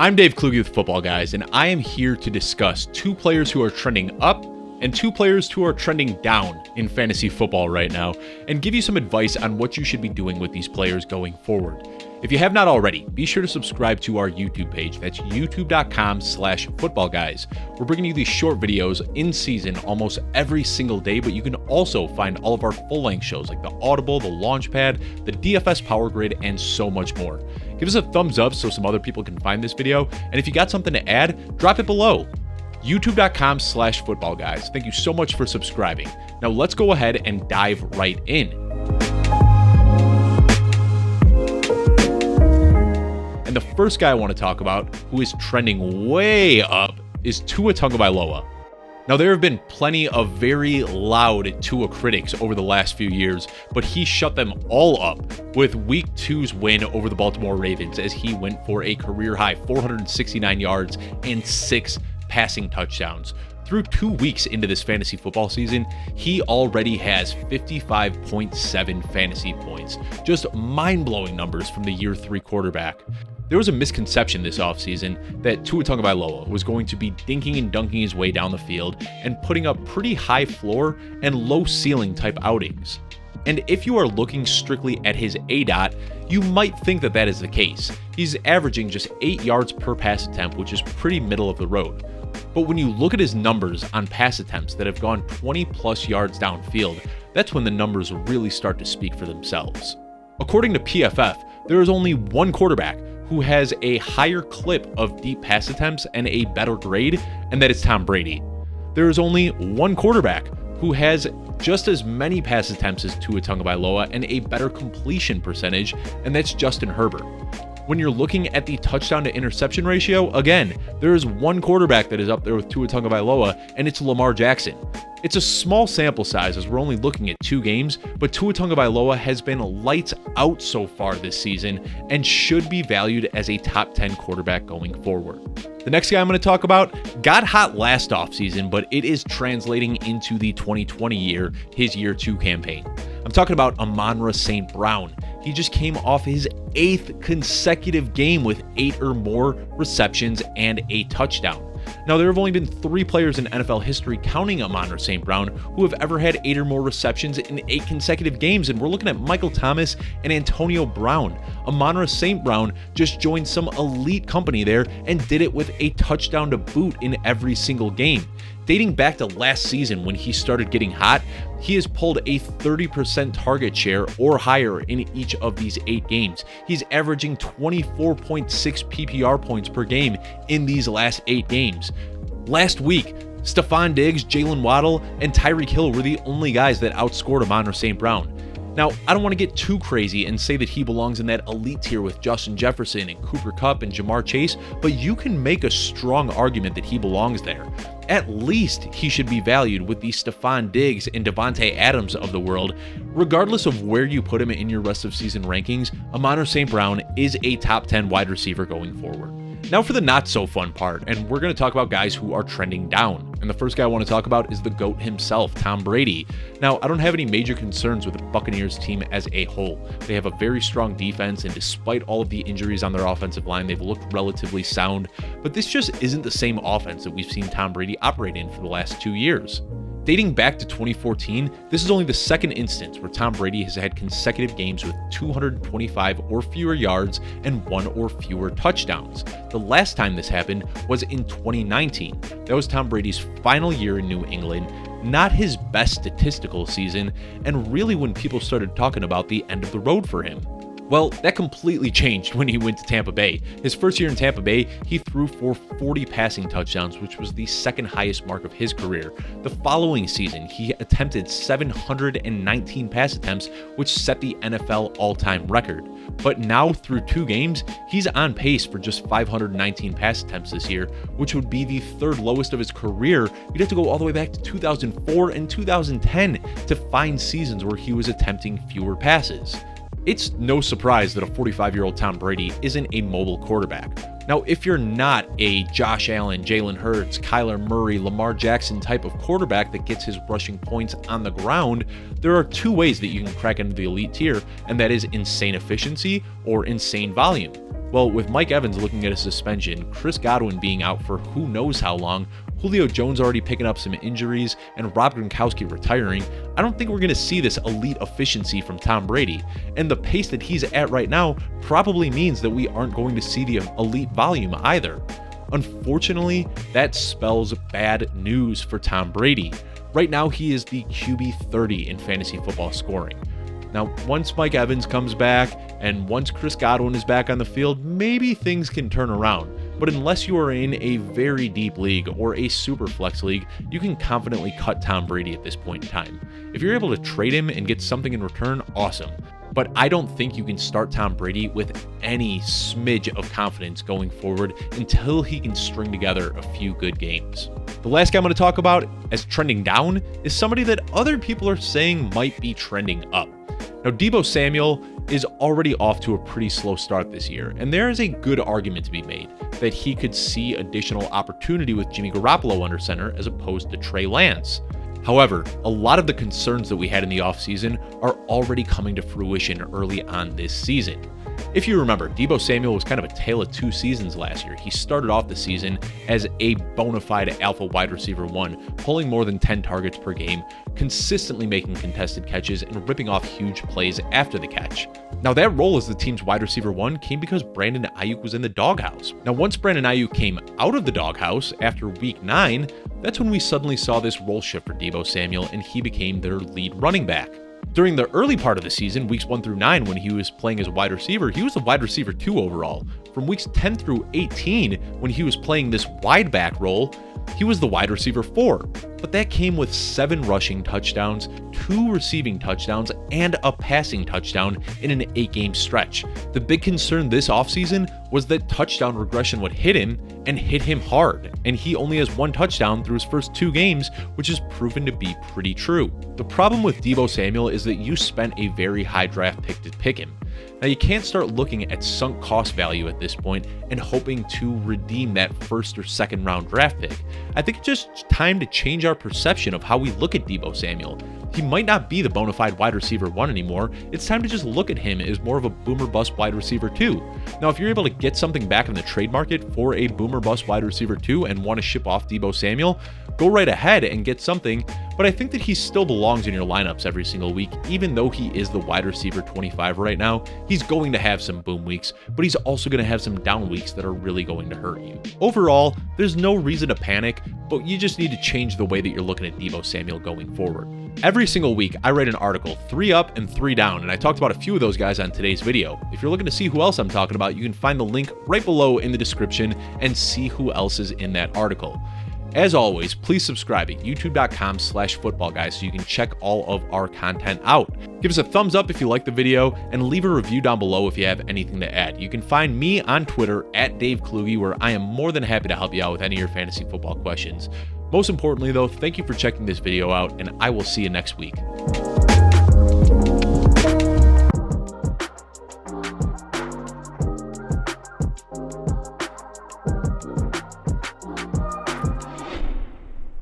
I'm Dave Kluge with Football Guys, and I am here to discuss two players who are trending up and two players who are trending down in fantasy football right now, and give you some advice on what you should be doing with these players going forward. If you have not already, be sure to subscribe to our YouTube page. That's youtube.com/footballguys. We're bringing you these short videos in season almost every single day, but you can also find all of our full-length shows like the Audible, the Launchpad, the DFS Power Grid, and so much more. Give us a thumbs up so some other people can find this video, and if you got something to add, drop it below. youtube.com/footballguys. Thank you so much for subscribing. Now let's go ahead and dive right in. And the first guy I want to talk about, who is trending way up, is Tua Tagovailoa. Now, there have been plenty of very loud Tua critics over the last few years, but he shut them all up with Week 2's win over the Baltimore Ravens as he went for a career-high 469 yards and 6 passing touchdowns. Through 2 weeks into this fantasy football season, he already has 55.7 fantasy points. Just mind-blowing numbers from the year 3 quarterback. There was a misconception this offseason that Tua Tagovailoa was going to be dinking and dunking his way down the field and putting up pretty high floor and low ceiling type outings. And if you are looking strictly at his ADOT, you might think that that is the case. He's averaging just 8 yards per pass attempt, which is pretty middle of the road. But when you look at his numbers on pass attempts that have gone 20 plus yards downfield, that's when the numbers really start to speak for themselves. According to PFF, there is only one quarterback who has a higher clip of deep pass attempts and a better grade, and that is Tom Brady. There is only one quarterback who has just as many pass attempts as Tua Tagovailoa and a better completion percentage, and that's Justin Herbert. When you're looking at the touchdown to interception ratio, again, there is one quarterback that is up there with Tua Tagovailoa, and it's Lamar Jackson. It's a small sample size as we're only looking at 2 games, but Tua Tagovailoa has been lights out so far this season and should be valued as a top 10 quarterback going forward. The next guy I'm going to talk about got hot last offseason, but it is translating into the 2020 year, his year 2 campaign. I'm talking about Amon-Ra St. Brown. He just came off his 8th consecutive game with 8 or more receptions and a touchdown. Now, there have only been 3 players in NFL history, counting Amon-Ra St. Brown, who have ever had 8 or more receptions in 8 consecutive games, and we're looking at Michael Thomas and Antonio Brown. Amon-Ra St. Brown just joined some elite company there and did it with a touchdown to boot in every single game. Dating back to last season when he started getting hot, he has pulled a 30% target share or higher in each of these 8 games. He's averaging 24.6 PPR points per game in these last 8 games. Last week, Stephon Diggs, Jalen Waddle, and Tyreek Hill were the only guys that outscored Amon-Ra St. Brown. Now, I don't want to get too crazy and say that he belongs in that elite tier with Justin Jefferson and Cooper Kupp and Jamar Chase, but you can make a strong argument that he belongs there. At least he should be valued with the Stephon Diggs and Devontae Adams of the world. Regardless of where you put him in your rest of season rankings, Amon-Ra St. Brown is a top 10 wide receiver going forward. Now for the not so fun part, and we're going to talk about guys who are trending down. And the first guy I want to talk about is the GOAT himself, Tom Brady. Now, I don't have any major concerns with the Buccaneers team as a whole. They have a very strong defense, and despite all of the injuries on their offensive line, they've looked relatively sound. But this just isn't the same offense that we've seen Tom Brady operate in for the last 2 years. Dating back to 2014, this is only the second instance where Tom Brady has had consecutive games with 225 or fewer yards and 1 or fewer touchdowns. The last time this happened was in 2019. That was Tom Brady's final year in New England, not his best statistical season, and really when people started talking about the end of the road for him. Well, that completely changed when he went to Tampa Bay. His first year in Tampa Bay, he threw for 40 passing touchdowns, which was the second highest mark of his career. The following season, he attempted 719 pass attempts, which set the NFL all-time record. But now, through 2 games, he's on pace for just 519 pass attempts this year, which would be the 3rd lowest of his career. You'd have to go all the way back to 2004 and 2010 to find seasons where he was attempting fewer passes. It's no surprise that a 45-year-old Tom Brady isn't a mobile quarterback. Now, if you're not a Josh Allen, Jalen Hurts, Kyler Murray, Lamar Jackson type of quarterback that gets his rushing points on the ground, there are two ways that you can crack into the elite tier, and that is insane efficiency or insane volume. Well, with Mike Evans looking at a suspension, Chris Godwin being out for who knows how long, Julio Jones already picking up some injuries, and Rob Gronkowski retiring, I don't think we're going to see this elite efficiency from Tom Brady. And the pace that he's at right now probably means that we aren't going to see the elite volume either. Unfortunately, that spells bad news for Tom Brady. Right now, he is the QB 30 in fantasy football scoring. Now, once Mike Evans comes back and once Chris Godwin is back on the field, maybe things can turn around. But unless you are in a very deep league or a super flex league, you can confidently cut Tom Brady at this point in time. If you're able to trade him and get something in return, awesome. But I don't think you can start Tom Brady with any smidge of confidence going forward until he can string together a few good games. The last guy I'm going to talk about as trending down is somebody that other people are saying might be trending up. Now, Deebo Samuel is already off to a pretty slow start this year, and there is a good argument to be made that he could see additional opportunity with Jimmy Garoppolo under center as opposed to Trey Lance. However, a lot of the concerns that we had in the offseason are already coming to fruition early on this season. If you remember, Deebo Samuel was kind of a tale of two seasons last year. He started off the season as a bona fide alpha wide receiver 1, pulling more than 10 targets per game, consistently making contested catches and ripping off huge plays after the catch. Now, that role as the team's wide receiver 1 came because Brandon Ayuk was in the doghouse. Now, once Brandon Ayuk came out of the doghouse after week 9, that's when we suddenly saw this role shift for Deebo Samuel, and he became their lead running back. During the early part of the season, weeks 1 through 9, when he was playing as a wide receiver, he was the wide receiver 2 overall. From weeks 10 through 18, when he was playing this wide back role, he was the wide receiver 4. But that came with 7 rushing touchdowns, 2 receiving touchdowns, and a passing touchdown in an 8-game stretch. The big concern this offseason was that touchdown regression would hit him and hit him hard, and he only has 1 touchdown through his first 2 games, which is proven to be pretty true. The problem with Deebo Samuel is that you spent a very high draft pick to pick him. Now, you can't start looking at sunk cost value at this point and hoping to redeem that first or second round draft pick. I think it's just time to change our perception of how we look at Deebo Samuel. He might not be the bona fide wide receiver 1 anymore. It's time to just look at him as more of a boomer bust wide receiver 2. Now, if you're able to get something back in the trade market for a boomer bust wide receiver 2 and want to ship off Deebo Samuel, go right ahead and get something, but I think that he still belongs in your lineups every single week. Even though he is the wide receiver 25 right now, he's going to have some boom weeks, but he's also going to have some down weeks that are really going to hurt you. Overall, there's no reason to panic, but you just need to change the way that you're looking at Deebo Samuel going forward. Every single week, I write an article, 3 up and 3 down, and I talked about a few of those guys on today's video. If you're looking to see who else I'm talking about, you can find the link right below in the description and see who else is in that article. As always, please subscribe at youtube.com/footballguys so you can check all of our content out. Give us a thumbs up if you like the video and leave a review down below if you have anything to add. You can find me on Twitter at Dave Kluge, where I am more than happy to help you out with any of your fantasy football questions. Most importantly though, thank you for checking this video out, and I will see you next week.